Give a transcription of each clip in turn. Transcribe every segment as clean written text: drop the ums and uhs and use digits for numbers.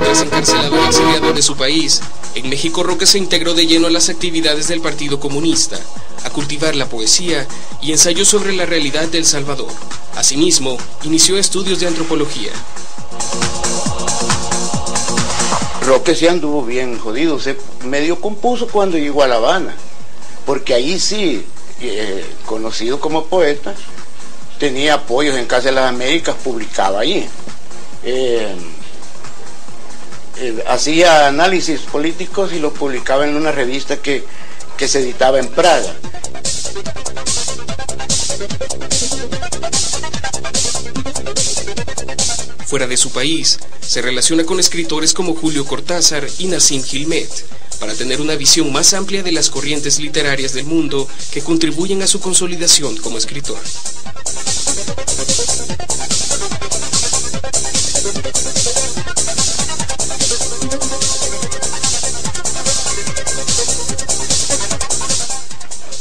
Tras encarcelado y exiliado de su país, en México Roque se integró de lleno a las actividades del Partido Comunista, a cultivar la poesía y ensayó sobre la realidad de El Salvador. Asimismo, inició estudios de antropología. Roque sí anduvo bien jodido, se medio compuso cuando llegó a La Habana, porque ahí sí, conocido como poeta, tenía apoyos en Casa de las Américas, publicaba allí. Hacía análisis políticos y los publicaba en una revista que se editaba en Praga. Fuera de su país, se relaciona con escritores como Julio Cortázar y Nassim Hikmet, para tener una visión más amplia de las corrientes literarias del mundo que contribuyen a su consolidación como escritor.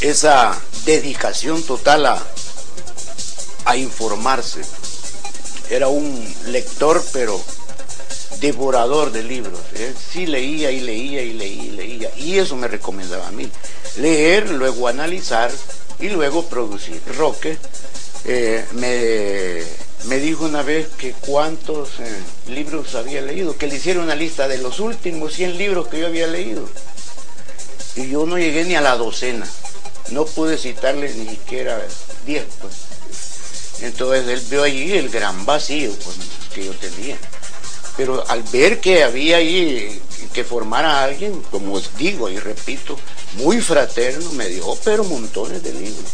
Esa dedicación total a informarse. Era un lector, pero devorador de libros. Sí leía y leía y leía y leía. Y eso me recomendaba a mí. Leer, luego analizar y luego producir. Roque me dijo una vez que cuántos libros había leído, que le hiciera una lista de los últimos 100 libros que yo había leído. Y yo no llegué ni a la docena. No pude citarle ni siquiera 10, pues. Entonces él vio allí el gran vacío, pues, que yo tenía. Pero al ver que había ahí que formar a alguien, como os digo y repito, muy fraterno, me dio pero montones de libros.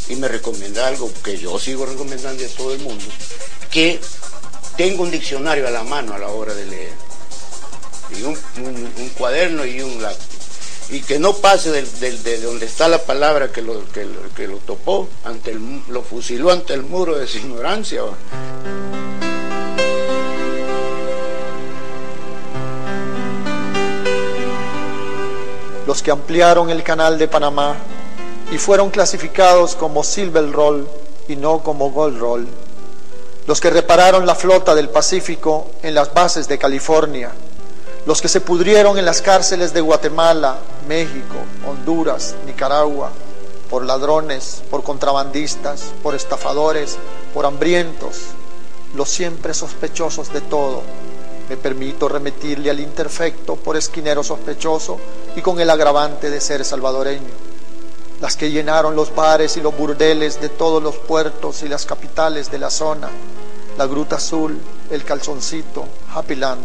Y me recomienda algo que yo sigo recomendando a todo el mundo, que tenga un diccionario a la mano a la hora de leer. Y un cuaderno y un lápiz. Y que no pase de donde está la palabra que lo topó, lo fusiló ante el muro de su ignorancia. Los que ampliaron el canal de Panamá y fueron clasificados como Silver Roll y no como Gold Roll. Los que repararon la flota del Pacífico en las bases de California. Los que se pudrieron en las cárceles de Guatemala, México, Honduras, Nicaragua, por ladrones, por contrabandistas, por estafadores, por hambrientos, los siempre sospechosos de todo. Me permito remitirle al imperfecto por esquinero sospechoso y con el agravante de ser salvadoreño. Las que llenaron los bares y los burdeles de todos los puertos y las capitales de la zona, la Gruta Azul, el Calzoncito, Happyland.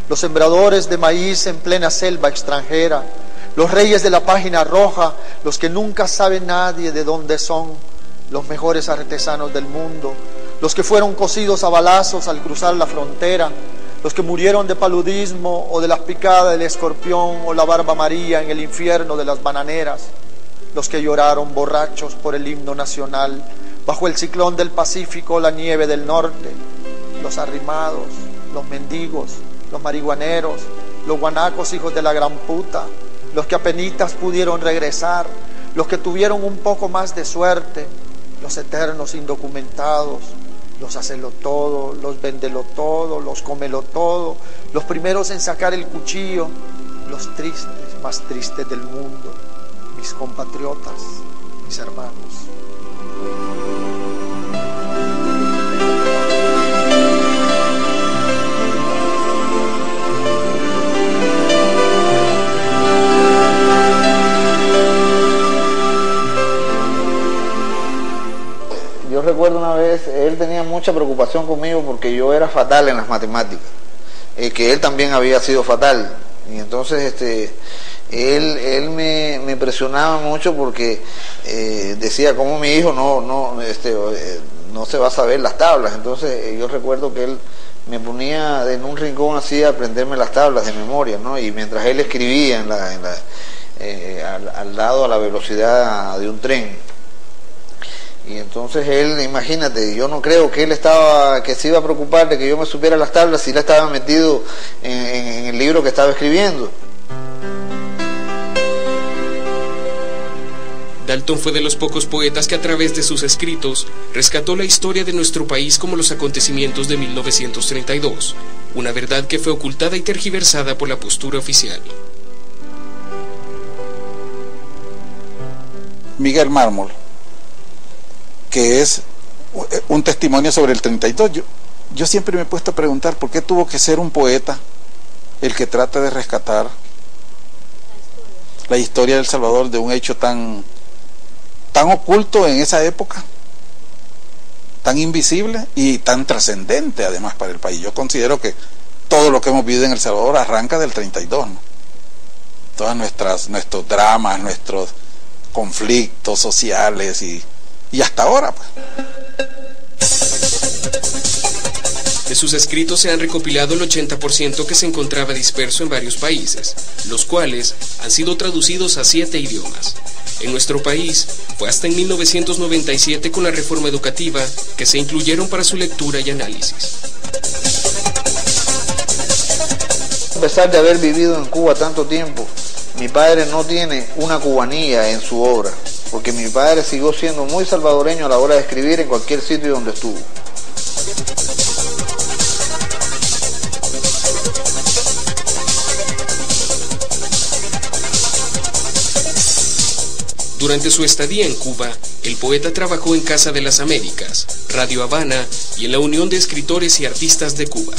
Los sembradores de maíz en plena selva extranjera, los reyes de la página roja, los que nunca sabe nadie de dónde son, los mejores artesanos del mundo, los que fueron cosidos a balazos al cruzar la frontera, los que murieron de paludismo o de las picadas del escorpión o la barba María en el infierno de las bananeras, los que lloraron borrachos por el himno nacional, bajo el ciclón del Pacífico, la nieve del norte, los arrimados, los mendigos, los marihuaneros, los guanacos hijos de la gran puta, los que apenitas pudieron regresar, los que tuvieron un poco más de suerte, los eternos indocumentados, los hacelo todo, los vendelo todo, los comelo todo, los primeros en sacar el cuchillo, los tristes, más tristes del mundo, mis compatriotas, mis hermanos. Yo recuerdo una vez, él tenía mucha preocupación conmigo porque yo era fatal en las matemáticas, que él también había sido fatal, y entonces él me presionaba mucho porque decía como mi hijo no se va a saber las tablas. Entonces yo recuerdo que él me ponía en un rincón así a aprenderme las tablas de memoria, ¿no? Y mientras él escribía al lado a la velocidad de un tren. Y entonces él, imagínate, yo no creo que que se iba a preocupar de que yo me supiera las tablas si él estaba metido en el libro que estaba escribiendo. Dalton fue de los pocos poetas que a través de sus escritos rescató la historia de nuestro país como los acontecimientos de 1932, una verdad que fue ocultada y tergiversada por la postura oficial. Miguel Mármol, que es un testimonio sobre el 32. Yo siempre me he puesto a preguntar por qué tuvo que ser un poeta el que trata de rescatar la historia de El Salvador, de un hecho tan oculto en esa época, tan invisible y tan trascendente además para el país. Yo considero que todo lo que hemos vivido en El Salvador arranca del 32, ¿no? Todas nuestros dramas, nuestros conflictos sociales y hasta ahora, pues. De sus escritos se han recopilado el 80% que se encontraba disperso en varios países, los cuales han sido traducidos a 7 idiomas. En nuestro país fue hasta en 1997 con la reforma educativa que se incluyeron para su lectura y análisis. A pesar de haber vivido en Cuba tanto tiempo, mi padre no tiene una cubanía en su obra, porque mi padre siguió siendo muy salvadoreño a la hora de escribir en cualquier sitio donde estuvo. Durante su estadía en Cuba, el poeta trabajó en Casa de las Américas, Radio Habana y en la Unión de Escritores y Artistas de Cuba.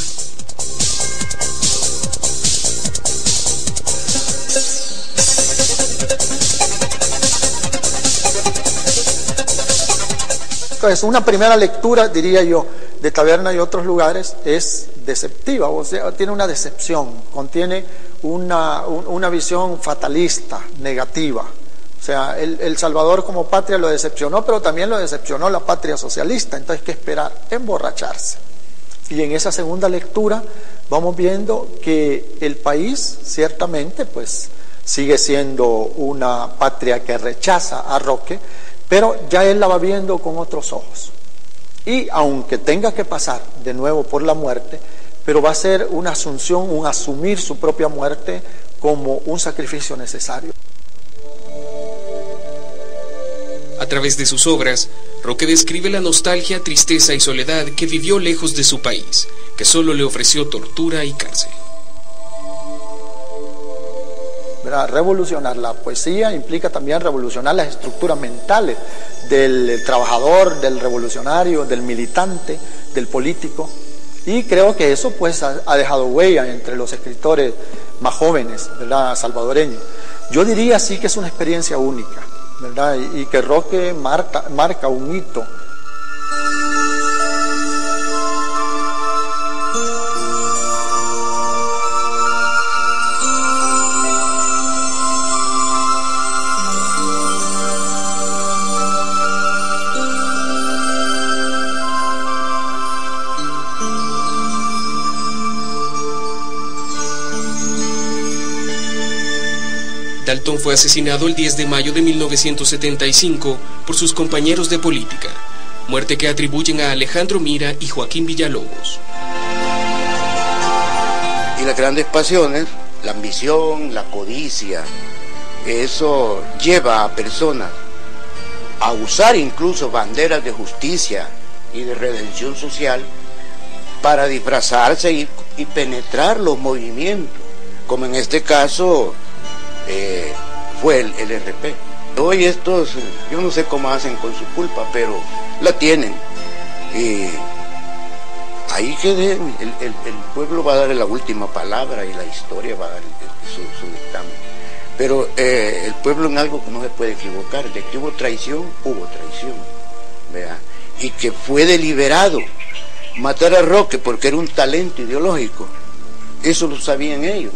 Entonces, una primera lectura, diría yo, de Taberna y otros lugares es deceptiva, o sea, tiene una decepción, contiene una visión fatalista, negativa. O sea, El Salvador como patria lo decepcionó, pero también lo decepcionó la patria socialista. Entonces, ¿qué esperar? Emborracharse. Y en esa segunda lectura vamos viendo que el país ciertamente pues sigue siendo una patria que rechaza a Roque, pero ya él la va viendo con otros ojos. Y aunque tenga que pasar de nuevo por la muerte, pero va a ser una asunción, un asumir su propia muerte como un sacrificio necesario. A través de sus obras, Roque describe la nostalgia, tristeza y soledad que vivió lejos de su país, que solo le ofreció tortura y cárcel. Revolucionar la poesía implica también revolucionar las estructuras mentales del trabajador, del revolucionario, del militante, del político. Y creo que eso pues ha dejado huella entre los escritores más jóvenes, ¿verdad?, salvadoreños. Yo diría sí que es una experiencia única, ¿verdad? Y que Roque marca un hito. Dalton fue asesinado el 10 de mayo de 1975 por sus compañeros de política, muerte que atribuyen a Alejandro Mira y Joaquín Villalobos. Y las grandes pasiones, la ambición, la codicia, eso lleva a personas a usar incluso banderas de justicia y de redención social para disfrazarse y penetrar los movimientos, como en este caso fue el RP. Hoy estos, yo no sé cómo hacen con su culpa, pero la tienen. Ahí quede, el pueblo va a dar la última palabra y la historia va a dar su dictamen. Pero el pueblo en algo que no se puede equivocar, de que hubo traición, ¿verdad? Y que fue deliberado matar a Roque porque era un talento ideológico, eso lo sabían ellos.